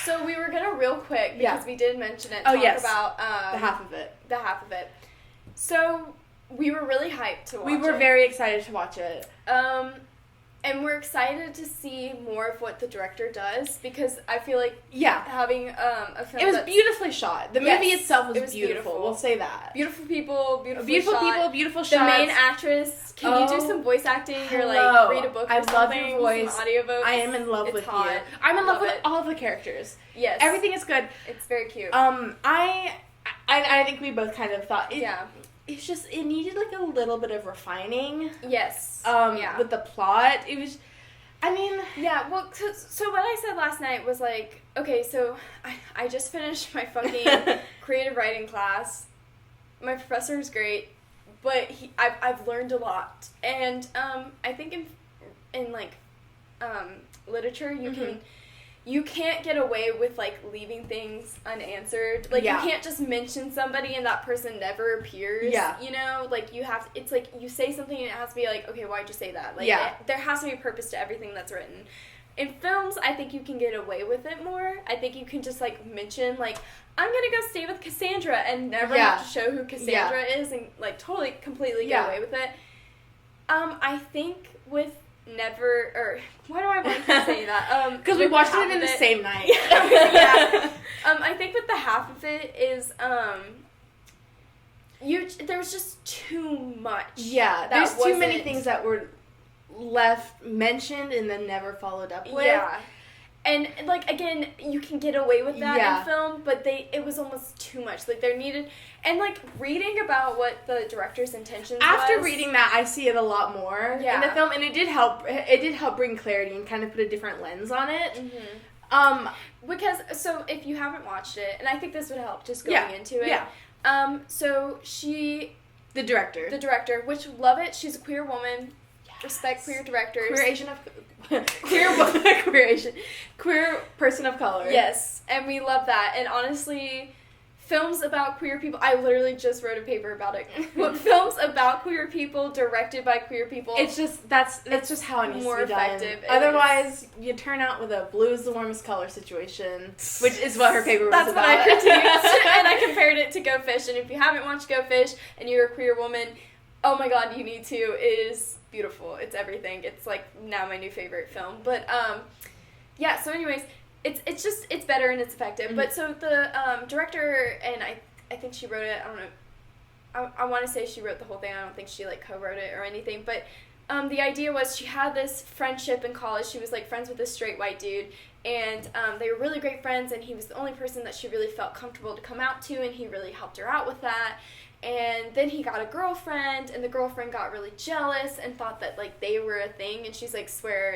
So we were gonna real quick, because we did mention it, talk about the half of it. The half of it. So we were really hyped to watch it. We were very excited to watch it. And we're excited to see more of what the director does, because I feel like having a film it was beautifully shot. The movie itself was beautiful. We'll say that. Beautiful people, beautiful shots. The main actress, can you do some voice acting or like read a book or something? I love your voice. Some audiobooks. I am in love with you. I'm in love with all of the characters. Yes. Everything is good. It's very cute. I think we both kind of thought it's just, it needed, like, a little bit of refining. Yes. With the plot. It was, I mean... Yeah, well, so what I said last night was, like, okay, so I just finished my fucking creative writing class. My professor is great, but I've learned a lot. And I think in literature, you can't get away with, like, leaving things unanswered. Like, you can't just mention somebody and that person never appears. Yeah. You know? Like, you have to, it's like, you say something and it has to be like, okay, why'd you say that? Like, there has to be a purpose to everything that's written. In films, I think you can get away with it more. I think you can just, like, mention, like, I'm gonna go stay with Cassandra and never have to show who Cassandra is and, like, totally, completely get away with it. I think with Never, or why do I want to say that? Because we watched it in the same night. I think with the half of it is, there was just too much. Yeah, there's too many things that were left mentioned and then never followed up with. Yeah. And, like, again, you can get away with that in film, but it was almost too much. Like, there needed... And, like, reading about what the director's intentions After reading that, I see it a lot more in the film, and it did help bring clarity and kind of put a different lens on it. Mm-hmm. Because, so, if you haven't watched it, and I think this would help just going into it. Yeah. So, The director, which, love it, she's a queer woman. Respect queer directors. Queer person of color. Yes, and we love that. And honestly, films about queer people, I literally just wrote a paper about it. Films about queer people, directed by queer people. It's just, that's just how it needs to be done. Effective. Otherwise, you turn out with a blue is the warmest color situation, which is what her paper was about. That's what I critiqued. And I compared it to Go Fish. And if you haven't watched Go Fish and you're a queer woman, oh my god, you need to. It is beautiful. It's everything. It's like now my new favorite film. But so anyways, it's better and it's effective. Mm-hmm. But so the director, and I think she wrote it, I don't know, I want to say she wrote the whole thing. I don't think she like co-wrote it or anything, but the idea was she had this friendship in college. She was like friends with this straight white dude, and they were really great friends, and he was the only person that she really felt comfortable to come out to, and he really helped her out with that. And then he got a girlfriend, and the girlfriend got really jealous and thought that, like, they were a thing. And she's like, swear,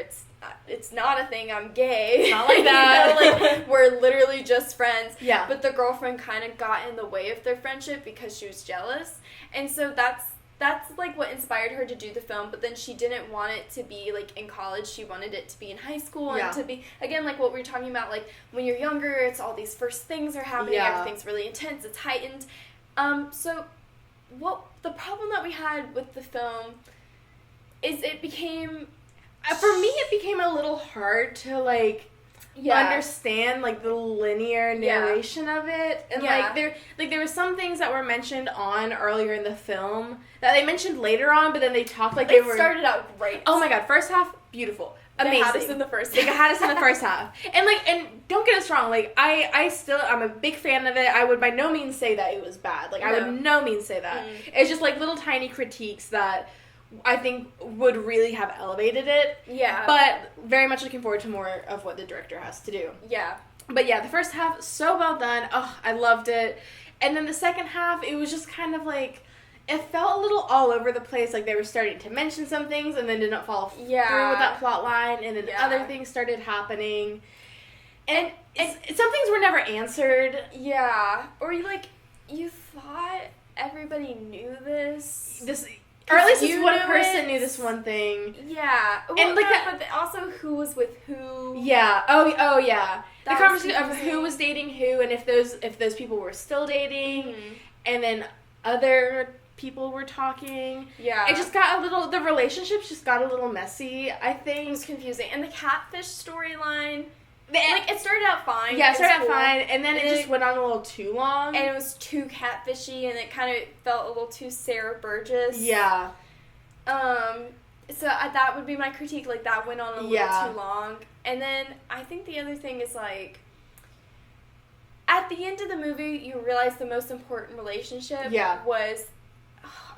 it's not a thing, I'm gay. Not like that. You know, like, we're literally just friends. Yeah. But the girlfriend kind of got in the way of their friendship because she was jealous. And so that's like, what inspired her to do the film. But then she didn't want it to be, like, in college. She wanted it to be in high school and to be, again, like what we were talking about, like, when you're younger, it's all these first things are happening. Everything's really intense. It's heightened. So what the problem that we had with the film is it became, for me, it became a little hard to, like, understand, like, the linear narration of it. And, like, there were some things that were mentioned on earlier in the film that they mentioned later on, but then they talked like they were... It started out great. Oh, my God. First half, beautiful. Amazing. They had us in the first half. They had us in the first half. And don't get us wrong, like, I'm a big fan of it. I would by no means say that it was bad. Like, I would no means say that. It's just, like, little tiny critiques that I think would really have elevated it. Yeah. But very much looking forward to more of what the director has to do. Yeah. But yeah, the first half, so well done. Oh, I loved it. And then the second half, it was just kind of like... It felt a little all over the place, like they were starting to mention some things and then didn't follow through with that plot line, and then other things started happening. And some things were never answered. Yeah. Or you thought everybody knew this. Or at least this one person knew this one thing. Yeah. Well, and but also who was with who. Yeah. Oh yeah. The conversation of who was dating who, and if those people were still dating, and then other people were talking. Yeah. It just got the relationships just got a little messy, I think. It was confusing. And the catfish storyline Like, it started out fine. Yeah, it started out fine, and then it just went on a little too long. And it was too catfishy, and it kind of felt a little too Sarah Burgess. Yeah. So that would be my critique. Like, that went on a little too long. And then I think the other thing is, like, at the end of the movie, you realize the most important relationship was...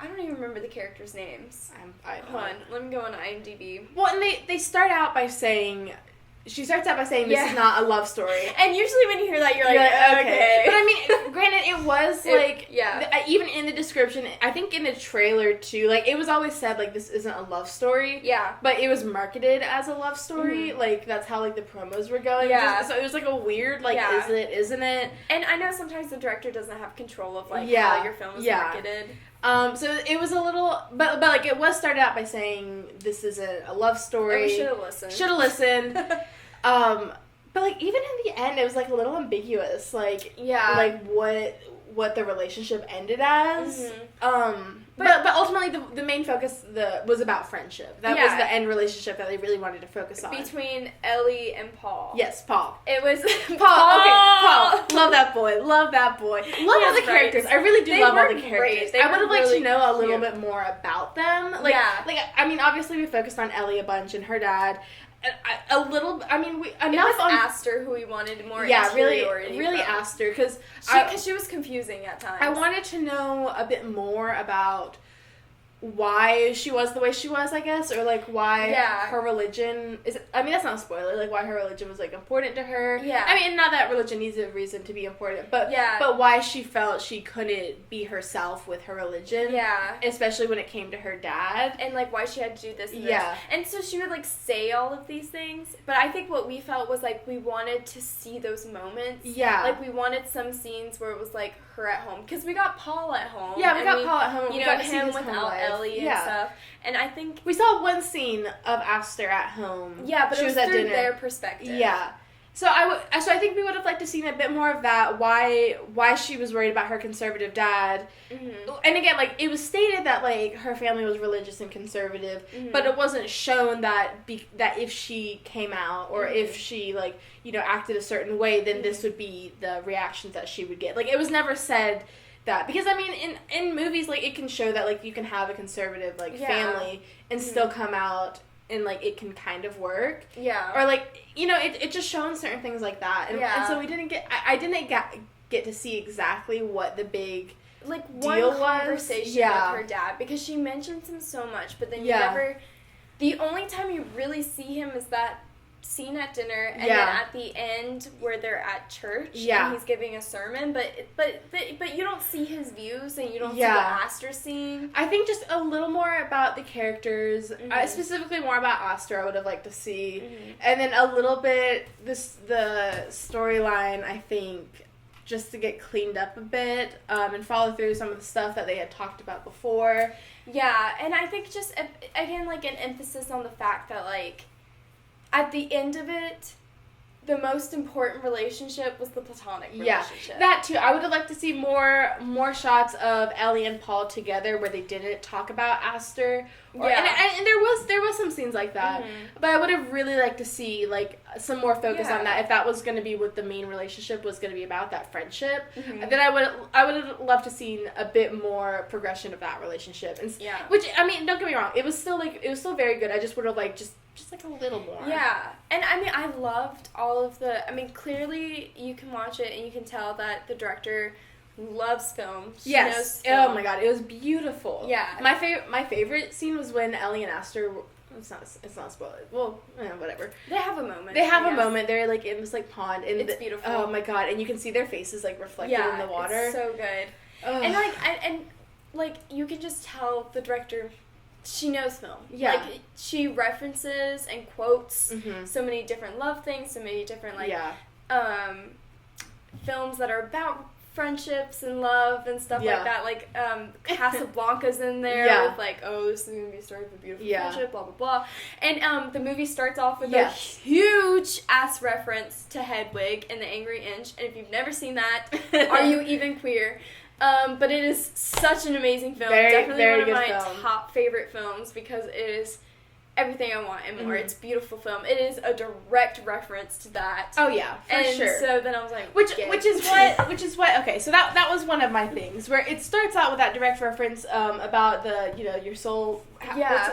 I don't even remember the characters' names. Hold on. Let me go on IMDb. Well, and they start out by saying... She starts out by saying this is not a love story. And usually when you hear that, you're like, okay. But I mean, granted, it was like, even in the description, I think in the trailer too, like, it was always said, like, this isn't a love story. Yeah. But it was marketed as a love story. Mm-hmm. Like, that's how, like, the promos were going. Yeah. So it was, like, a weird, like, is it, isn't it? And I know sometimes the director doesn't have control of, like, how your film is marketed. So it was a little, but like, it was started out by saying this isn't a love story. And we should have listened. But like, even in the end, it was like a little ambiguous, like, like what the relationship ended as. Mm-hmm. But ultimately, the main focus was about friendship. That was the end relationship that they really wanted to focus on. Between Ellie and Paul. Yes, Paul. It was Paul. Okay, Paul. Love that boy. Love all the characters. I really do love all the characters. I would have liked to know a little bit more about them. Like, I mean, obviously we focused on Ellie a bunch and her dad. A little, I mean, enough on Aster, who we wanted more really Aster, because she was confusing at times. I wanted to know a bit more about why she was the way she was, I guess, or like why her religion is. I mean, that's not a spoiler. Like, why her religion was like important to her. Yeah. I mean, not that religion needs a reason to be important, but why she felt she couldn't be herself with her religion. Yeah. Especially when it came to her dad, and like why she had to do this. And this. And so she would like say all of these things, but I think what we felt was like we wanted to see those moments. Yeah. Like we wanted some scenes where it was like her at home, because we got Paul at home. Yeah, we got Paul at home. You know, him without Ellie and stuff. And I think we saw one scene of Aster at home. Yeah, but it was through their perspective. Yeah. So I think we would have liked to seen a bit more of that. Why she was worried about her conservative dad. Mm-hmm. And again, like, it was stated that like her family was religious and conservative, but it wasn't shown that that if she came out or if she like, you know, acted a certain way, then this would be the reactions that she would get. Like, it was never said that, because I mean, in movies, like, it can show that like you can have a conservative like family and still come out and like it can kind of work. Yeah. Or like, you know, it just shown certain things like that. And so we didn't get I didn't get to see exactly what the big like deal one conversation with her dad, because she mentions him so much, but then you never. The only time you really see him is that scene at dinner, and then at the end where they're at church and he's giving a sermon, but you don't see his views and you don't see what Aster's seeing. I think just a little more about the characters, specifically more about Aster I would have liked to see, and then a little bit the storyline, I think, just to get cleaned up a bit and follow through some of the stuff that they had talked about before. Yeah, and I think just, again, like, an emphasis on the fact that, like, at the end of it, the most important relationship was the platonic relationship. Yeah, that too. I would have liked to see more shots of Ellie and Paul together where they didn't talk about Aster. And there was some scenes like that. But I would have really liked to see like some more focus on that, if that was going to be what the main relationship was going to be about, that friendship. Then I would have loved to seen a bit more progression of that relationship. And which, I mean, don't get me wrong, it was still very good. I just would have liked just like a little more. Yeah. And I mean, I loved all of the, I mean, clearly you can watch it and you can tell that the director loves film. She knows film. Oh my god, it was beautiful. Yeah. My favorite scene was when Ellie and Aster were, it's not spoiled. Well, whatever. They have a moment. They're like in this like pond, and it's beautiful. Oh my god, and you can see their faces like reflected in the water. It's so good. Ugh. And like you can just tell the director, she knows film. Yeah. Like, she references and quotes so many different love things, so many different, like, films that are about friendships and love and stuff like that. Like, Casablanca's in there with, like, oh, this is going to be a story of a beautiful friendship, blah, blah, blah. And the movie starts off with a huge-ass reference to Hedwig and the Angry Inch. And if you've never seen that, are you even queer? But it is such an amazing film. Definitely one of my top favorite films, because it is everything I want and more. It's a beautiful film. It is a direct reference to that. Oh yeah, for sure. So then I was like, which is what. Okay, so that was one of my things where it starts out with that direct reference about the your soul.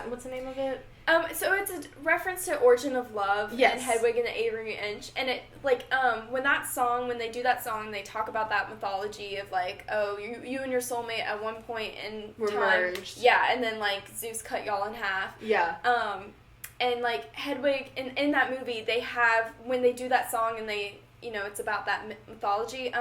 What's the name of it? So it's a reference to Origin of Love and Hedwig and the Avery Inch, and it when they do that song, they talk about that mythology of like, oh, you and your soulmate at one point in time, merged. Yeah, and then like Zeus cut y'all in half. Yeah. And like Hedwig in that movie, they have when they do that song and they. It's about that mythology.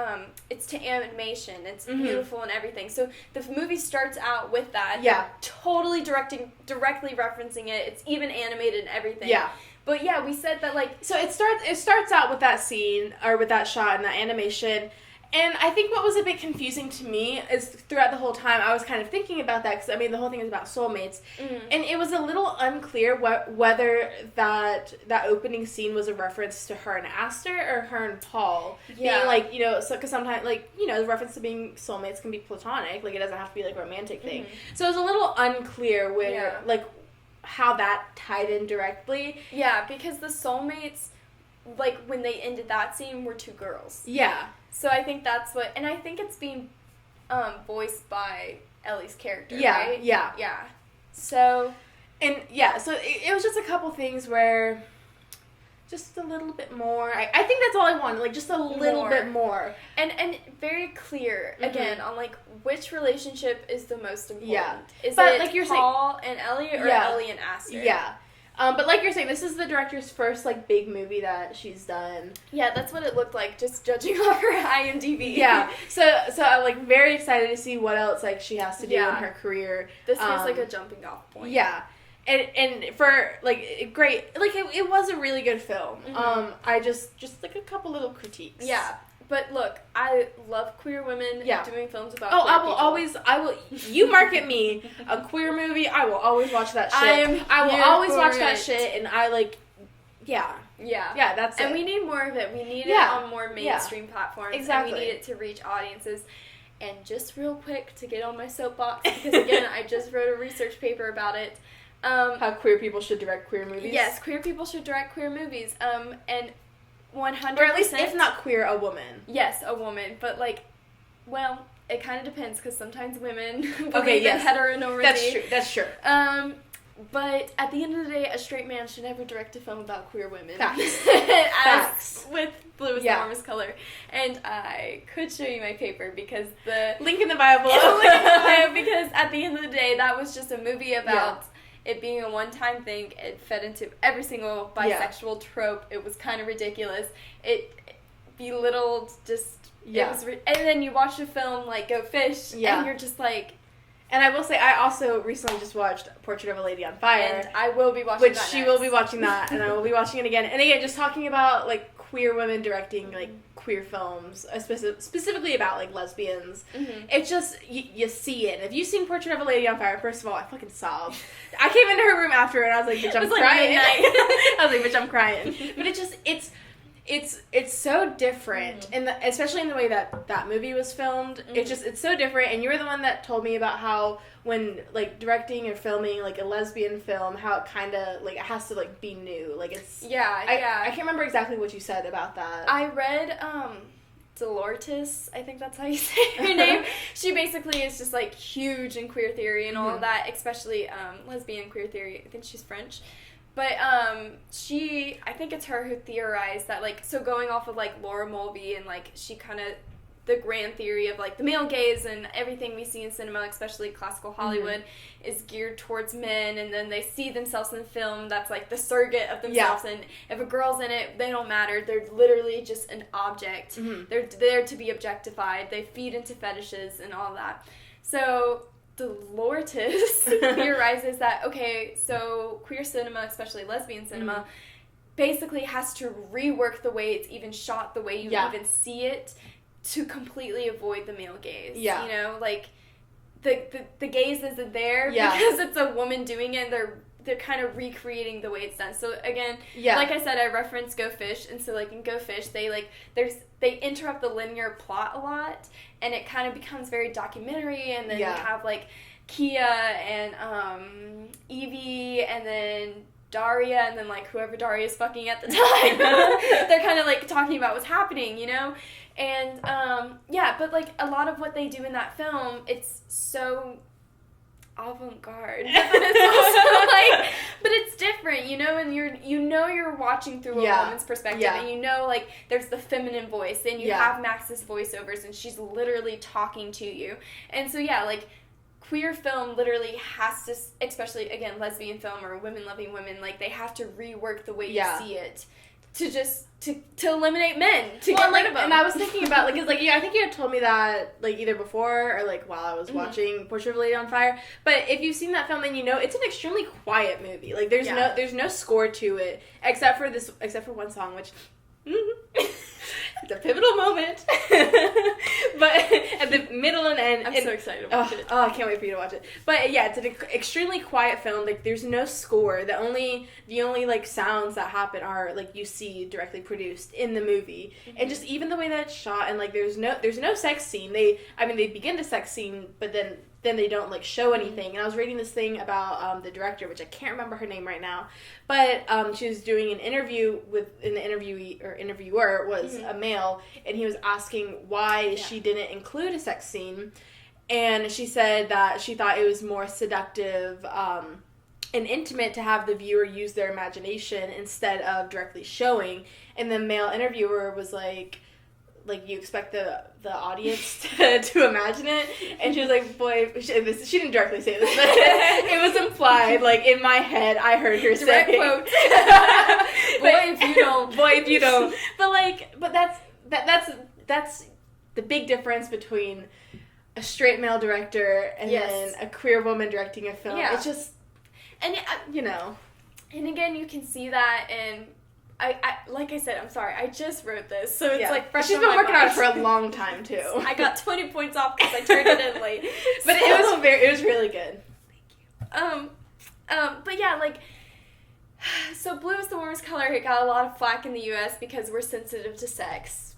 It's to animation. It's beautiful and everything. So the movie starts out with that. Yeah. Totally directly referencing it. It's even animated and everything. Yeah. But yeah, we said that like... So it starts out with that scene, or with that shot and that animation. And I think what was a bit confusing to me is throughout the whole time I was kind of thinking about that, because I mean the whole thing is about soulmates, and it was a little unclear whether that opening scene was a reference to her and Aster or her and Paul. Yeah, being like because sometimes the reference to being soulmates can be platonic, like it doesn't have to be like a romantic thing. So it was a little unclear where how that tied in directly. Yeah, because the soulmates, like when they ended that scene, were two girls. Yeah. So I think that's what, and I think it's being voiced by Ellie's character, right? Yeah. Yeah. So. And, so it was just a couple things where just a little bit more. I think that's all I wanted, like just a little bit more. And very clear, again, on like which relationship is the most important. Yeah. Is but, it like you're Paul and Ellie or Ellie and Aster? Yeah. But like you're saying, this is the director's first, like, big movie that she's done. Yeah, that's what it looked like, just judging off her IMDb. Yeah. So I'm, like, very excited to see what else, like, she has to do in her career. This feels like a jumping off point. Yeah. And for, like, great, like, it was a really good film. I just like, a couple little critiques. Yeah. But look, I love queer women doing films about queer people. I will, you market me a queer movie, I will always watch that shit. I will always watch that shit, and I like, yeah, that's it. And we need more of it. We need it on more mainstream platforms. Exactly. And we need it to reach audiences. And just real quick, to get on my soapbox, because again, I just wrote a research paper about it. How queer people should direct queer movies? Yes, queer people should direct queer movies. And 100%. Or at least, if not queer, a woman. Yes, a woman. But, like, well, it kind of depends, because sometimes women believe in heteronormativity. That's true. But at the end of the day, a straight man should never direct a film about queer women. Facts. Facts. With blue is the warmest color. And I could show you my paper, because the... Link in the bio below. Link in the bio, because at the end of the day, that was just a movie about... it being a one-time thing. It fed into every single bisexual trope. It was kind of ridiculous. It belittled just... It was and then you watch a film like Go Fish, and you're just like... And I will say, I also recently just watched Portrait of a Lady on Fire. And I will be watching that she will be watching that, and I will be watching it again. And again, just talking about, like, queer women directing, like, queer films, specifically about, like, lesbians. It's just, you see it. If you've seen Portrait of a Lady on Fire, first of all, I fucking sobbed. I came into her room after, and I was like, bitch, I'm crying. I was like, bitch, I'm crying. But it just, it's so different, and especially in the way that movie was filmed. It's so different. And you were the one that told me about how when like directing or filming like a lesbian film, how it kind of like it has to like be new. Like it's I can't remember exactly what you said about that. I read Dolores, I think that's how you say her name. She basically is just like huge in queer theory and all of that, especially lesbian queer theory. I think she's French. But I think it's her who theorized that, like, so going off of, like, Laura Mulvey and, like, she kind of, the grand theory of, like, the male gaze and everything we see in cinema, especially classical Hollywood, is geared towards men, and then they see themselves in film that's, like, the surrogate of themselves, and if a girl's in it, they don't matter. They're literally just an object. They're there to be objectified. They feed into fetishes and all that. So... Dolores theorizes that, okay, so queer cinema, especially lesbian cinema, basically has to rework the way it's even shot, the way you even see it, to completely avoid the male gaze. Yeah. You know, like, the gaze isn't there because it's a woman doing it, and they're kind of recreating the way it's done. So again, like I said, I referenced Go Fish, and so like in Go Fish, they interrupt the linear plot a lot, and it kind of becomes very documentary, and then you have like Kia and Evie and then Daria and then like whoever Daria is fucking at the time. They're kind of like talking about what's happening, you know? And yeah, but like a lot of what they do in that film, it's so avant-garde. But it's also like, but it's different, you know, and you're watching through a woman's perspective, and you know, like, there's the feminine voice, and you have Max's voiceovers, and she's literally talking to you. And so, yeah, like, queer film literally has to, especially, again, lesbian film or women-loving women, like, they have to rework the way you see it to just, to eliminate men, to get rid of them. And I was thinking about, like, 'cause, like, I think you had told me that, like, either before or, like, while I was watching Portrait of a Lady on Fire, but if you've seen that film, then you know it's an extremely quiet movie. Like, there's no score to it, except for one song, which... It's a pivotal moment. But at the middle and end... I'm so excited to watch it. Oh, I can't wait for you to watch it. But yeah, it's an extremely quiet film. Like, there's no score. The only like, sounds that happen are, like, you see directly produced in the movie. And just even the way that it's shot, and, like, there's no sex scene. They begin the sex scene, but then they don't, like, show anything. And I was reading this thing about the director, which I can't remember her name right now, but she was doing an interview and the interviewer was a male, and he was asking why she didn't include a sex scene, and she said that she thought it was more seductive and intimate to have the viewer use their imagination instead of directly showing. And the male interviewer was like, you expect the audience to imagine it? And she was like, boy, she didn't directly say this, but it was implied, like, in my head, I heard her say. Direct quote. Boy, if you don't. But that's the big difference between a straight male director and then a queer woman directing a film. Yeah. It's just, and you know. And again, you can see that in... I like I said, I'm sorry, I just wrote this, so it's like fresh. She's been working on it for a long time too. I got 20 points off because I turned it in late. But it was really good. Thank you. But yeah, like, so blue is the warmest color. It got a lot of flack in the U.S. because we're sensitive to sex.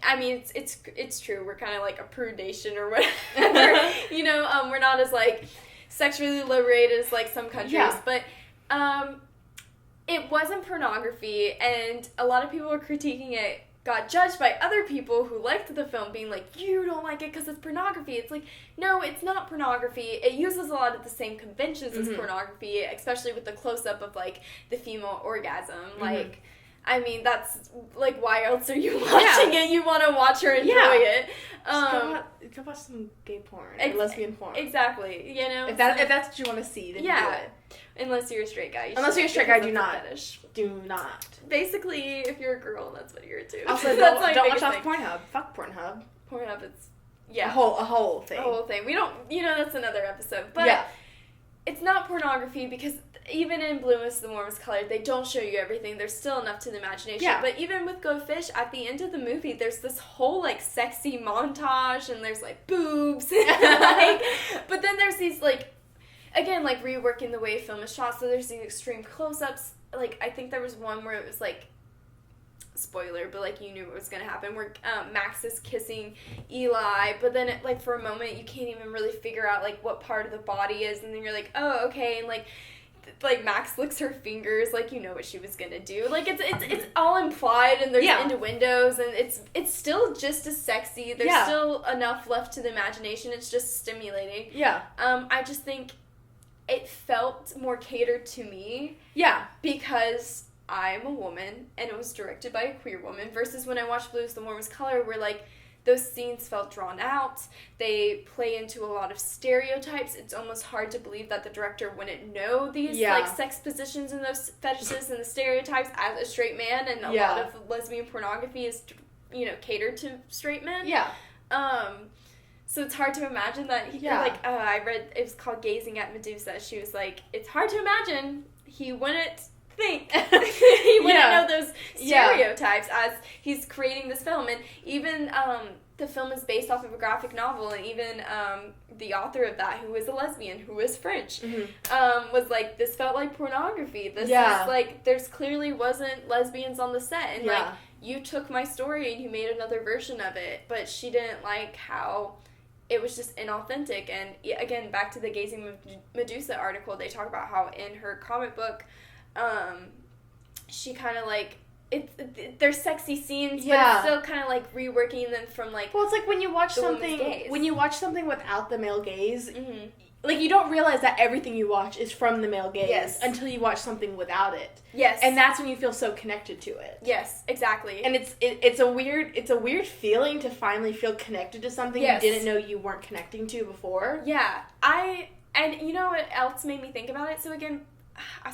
I mean, it's true. We're kind of like a prude nation or whatever. You know, we're not as like sexually liberated as like some countries, but it wasn't pornography, and a lot of people were critiquing it, got judged by other people who liked the film, being like, you don't like it because it's pornography. It's like, no, it's not pornography. It uses a lot of the same conventions as pornography, especially with the close-up of, like, the female orgasm. Like, I mean, that's, like, why else are you watching it? You want to watch her enjoy it. Go watch some gay porn, or lesbian porn. Exactly, you know? If that's what you want to see, then do it. Unless you're a straight guy. Unless you're a straight guy, do not. Fetish. Do not. Basically, if you're a girl, that's what you're into. Also, don't watch off Pornhub. Fuck Pornhub. Pornhub, it's... Yeah. A whole thing. A whole thing. We don't... You know, that's another episode. But it's not pornography because even in Bluest the Warmest Color, they don't show you everything. There's still enough to the imagination. Yeah. But even with Go Fish, at the end of the movie, there's this whole, like, sexy montage, and there's, like, boobs. But then there's these, like... Again, like, reworking the way film is shot, so there's these extreme close-ups. Like, I think there was one where it was, like, spoiler, but, like, you knew what was going to happen, where Max is kissing Eli, but then, like, for a moment, you can't even really figure out, like, what part of the body is, and then you're like, oh, okay, and, like, Max licks her fingers, like, you know what she was gonna do. Like, it's all implied, and there's innuendos, and it's still just as sexy. There's still enough left to the imagination. It's just stimulating. Yeah. I just think... It felt more catered to me. Yeah. Because I'm a woman, and it was directed by a queer woman, versus when I watched Blue is the Warmest Color, where, like, those scenes felt drawn out. They play into a lot of stereotypes. It's almost hard to believe that the director wouldn't know these, like, sex positions and those fetishes and the stereotypes as a straight man, and a lot of lesbian pornography is, you know, catered to straight men. Yeah. So it's hard to imagine that, I read, it was called Gazing at Medusa. She was like, it's hard to imagine he wouldn't think. He wouldn't know those stereotypes as he's creating this film. And even the film is based off of a graphic novel, and even the author of that, who was a lesbian, who was French, was like, this felt like pornography. This is like, there's clearly wasn't lesbians on the set. And like, you took my story and you made another version of it, but she didn't like how... it was just inauthentic. And again, back to the Gazing Medusa article, they talk about how in her comic book, she kind of like, there's sexy scenes, but it's still kind of like reworking them from like. Well, it's like when you watch something without the male gaze, like you don't realize that everything you watch is from the male gaze until you watch something without it. Yes, and that's when you feel so connected to it. Yes, exactly. And it's a weird feeling to finally feel connected to something you didn't know you weren't connecting to before. Yeah, and you know what else made me think about it? So again.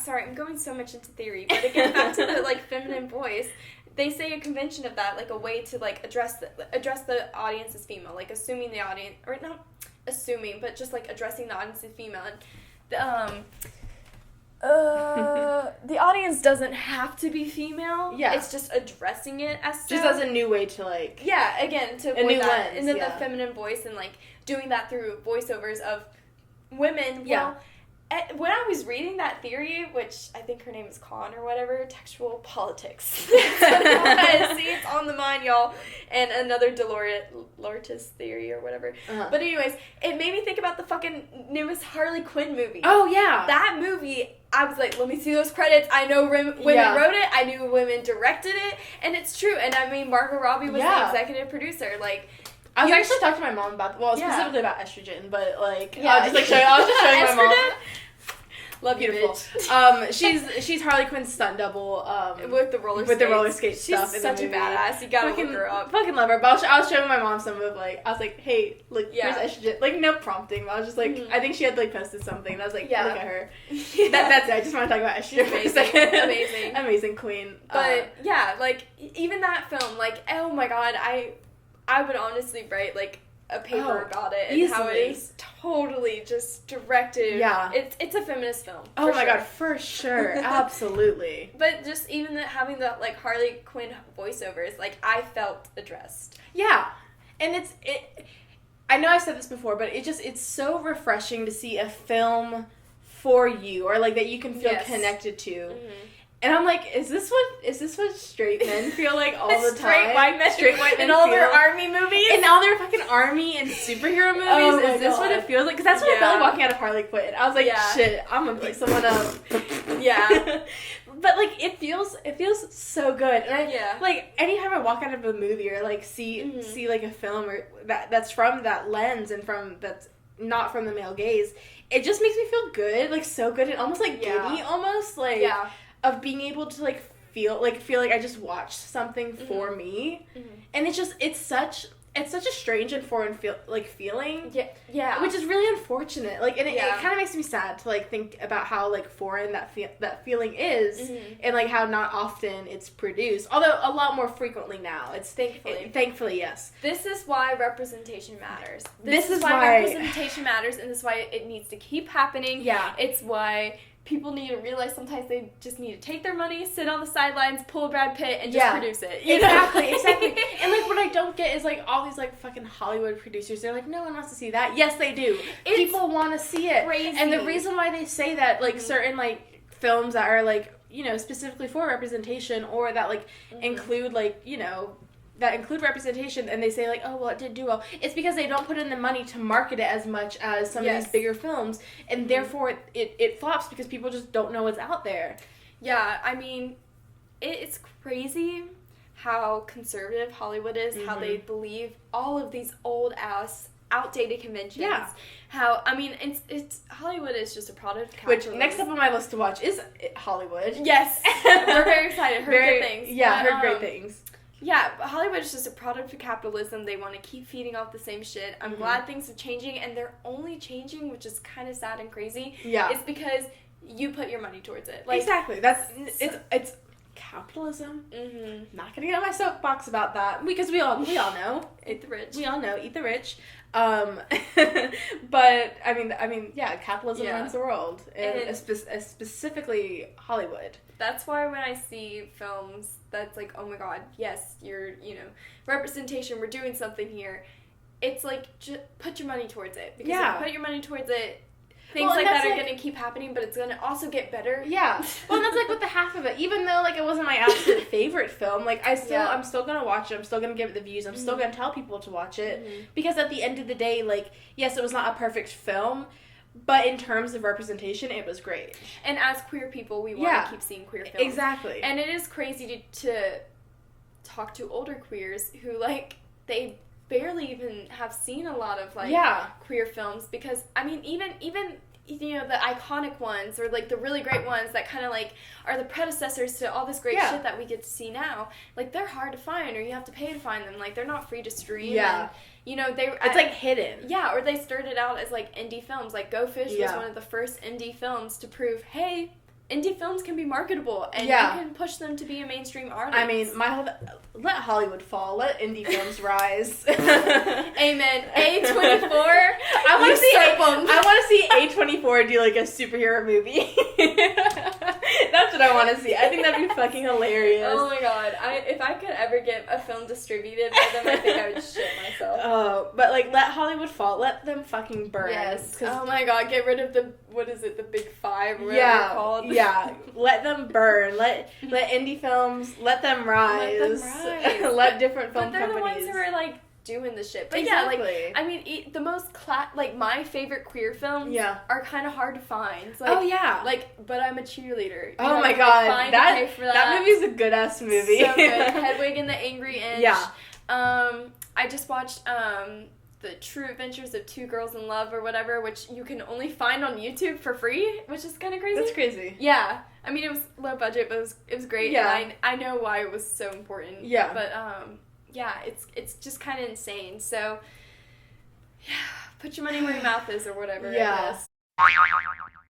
Sorry, I'm going so much into theory, but again, back to the, like, feminine voice, they say a convention of that, like, a way to, like, address the audience as female, like, assuming the audience, or not assuming, but just, like, addressing the audience as female, and, the audience doesn't have to be female, it's just addressing it as so. Just as a new way to, like... Yeah, again, to avoid a new that, lens, and then the feminine voice, and, like, doing that through voiceovers of women, when I was reading that theory, which I think her name is Khan or whatever, textual politics. See, it's on the mind, y'all. And another Dolores theory or whatever. But anyways, it made me think about the fucking newest Harley Quinn movie. Oh, yeah. That movie, I was like, let me see those credits. I know women wrote it. I knew women directed it. And it's true. And I mean, Margot Robbie was the executive producer. Like... I was actually talking to my mom about, specifically about estrogen, but, like, I was just showing my mom. Love you, beautiful. Bitch. She's Harley Quinn's stunt double. With the roller skate stuff in the movie. She's such a badass. You gotta look her up. Fucking love her. But I was showing my mom some of, like, I was like, hey, look, here's estrogen. Like, no prompting. But I was just like, I think she had, like, posted something. And I was like, look at her. That's it. I just want to talk about estrogen for a second. Amazing. Amazing queen. But, like, even that film, like, oh my god, I would honestly write, like, a paper about it and how it is totally just directed. Yeah. It's a feminist film. Oh my god, for sure. Absolutely. But just even having the, like, Harley Quinn voiceovers, like, I felt addressed. Yeah. And I know I've said this before, but it's so refreshing to see a film for you, or, like, that you can feel connected to. Mm-hmm. And I'm like, is this what straight men feel like all the time? Straight white men, all their army movies, and all their fucking army and superhero movies. Oh is this what it feels like? Because that's what I felt like walking out of Harley Quinn. I was like, shit, I'm gonna beat someone up. Yeah. But, like, it feels so good. And like, anytime I walk out of a movie or, like, see like a film or that's from that lens and that's not from the male gaze, it just makes me feel good, like, so good and almost like giddy, almost like of being able to, like, feel like I just watched something for me, and it's such a strange and foreign feeling, which is really unfortunate. Like, and it kind of makes me sad to, like, think about how, like, foreign that feeling is, and, like, how not often it's produced. Although a lot more frequently now. It's thankfully, yes. This is why representation matters. This is why representation matters, and this is why it needs to keep happening. Yeah, it's why people need to realize sometimes they just need to take their money, sit on the sidelines, pull a Brad Pitt, and just produce it. Exactly. And, like, what I don't get is, like, all these, like, fucking Hollywood producers, they're like, no one wants to see that. Yes, they do. People want to see it. Crazy. And the reason why they say that, like, certain, like, films that are, like, you know, specifically for representation, or that, like, include, like, you know, that include representation, and they say, like, oh, well, it did do well. It's because they don't put in the money to market it as much as some of these bigger films, and therefore it flops because people just don't know what's out there. Yeah, I mean, it's crazy how conservative Hollywood is, how they believe all of these old-ass, outdated conventions. Yeah. How, I mean, it's Hollywood is just a product of capitalism. Which, next up on my list to watch is Hollywood. Yes. We're very excited. Heard good things. Yeah, heard great things. Yeah, but Hollywood is just a product of capitalism. They want to keep feeding off the same shit. I'm glad things are changing, and they're only changing, which is kind of sad and crazy. Yeah. It's because you put your money towards it. Like, exactly. It's capitalism. Not gonna get on my soapbox about that, because we all know. Eat the rich. We all know, eat the rich. But I mean, yeah, capitalism runs the world, and specifically Hollywood. That's why when I see films that's like, oh my god, yes, you're, you know, representation, we're doing something here, it's like, just put your money towards it. Because if you put your money towards it, things like that are going to keep happening, but it's going to also get better. Yeah. Well, and that's like with the half of it. Even though like it wasn't my absolute favorite film, like I'm still going to watch it. I'm still going to give it the views. I'm still going to tell people to watch it because at the end of the day, like, yes, it was not a perfect film, but in terms of representation, it was great. And as queer people, we want to keep seeing queer films. Exactly. And it is crazy to talk to older queers who, like, they barely even have seen a lot of, like, queer films because, I mean, even you know, the iconic ones or, like, the really great ones that kind of, like, are the predecessors to all this great shit that we get to see now, like, they're hard to find or you have to pay to find them. Like, they're not free to stream. Yeah. And, you know, it's, like, hidden. Yeah, or they started out as, like, indie films. Like, Go Fish was one of the first indie films to prove, hey, indie films can be marketable, and you can push them to be a mainstream audience. I mean, let Hollywood fall, let indie films rise. Amen. A24. I want to see A24 do like a superhero movie. That's what I want to see. I think that'd be fucking hilarious. Oh my god! If I could ever get a film distributed by them, I think I would shit myself. Oh, but like let Hollywood fall, let them fucking burn. Yes. Oh my god! Get rid of the Big Five, or whatever they're called. Yeah, let them burn. Let indie films, let them rise. Let different film companies. But they're the ones who are, like, doing the shit. But exactly. Like, I mean, the most, like, my favorite queer films are kind of hard to find. Like, oh, yeah. Like, But I'm a Cheerleader. Oh, my God. That movie's a good-ass movie. So good. Hedwig and the Angry Inch. Yeah. I just watched, The True Adventures of Two Girls in Love or whatever, which you can only find on YouTube for free, which is kind of crazy. That's crazy. Yeah. I mean, it was low budget, but it was great. Yeah. And I know why it was so important. Yeah. But, yeah, it's just kind of insane. So, yeah, put your money where your mouth is or whatever, I guess.